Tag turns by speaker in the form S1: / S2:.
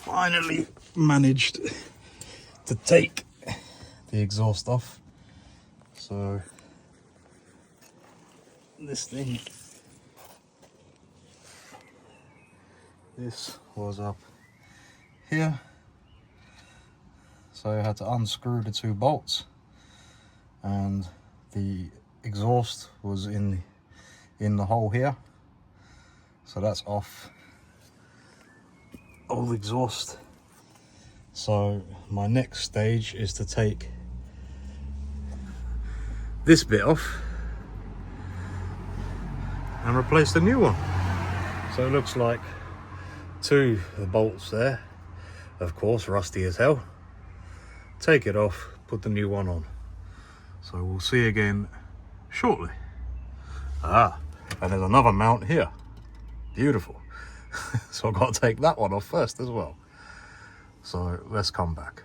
S1: finally managed to take the exhaust off. So this thing, this was up here, so I had to unscrew the 2 bolts, and the exhaust was in the hole here, so that's off. All exhaust. So my next stage is to take this bit off and replace the new one. So it looks like 2 of the bolts there, of course rusty as hell. Take it off, put the new one on. So we'll see again shortly. And there's another mount here. Beautiful. So I've got to take that one off first as well. So let's come back.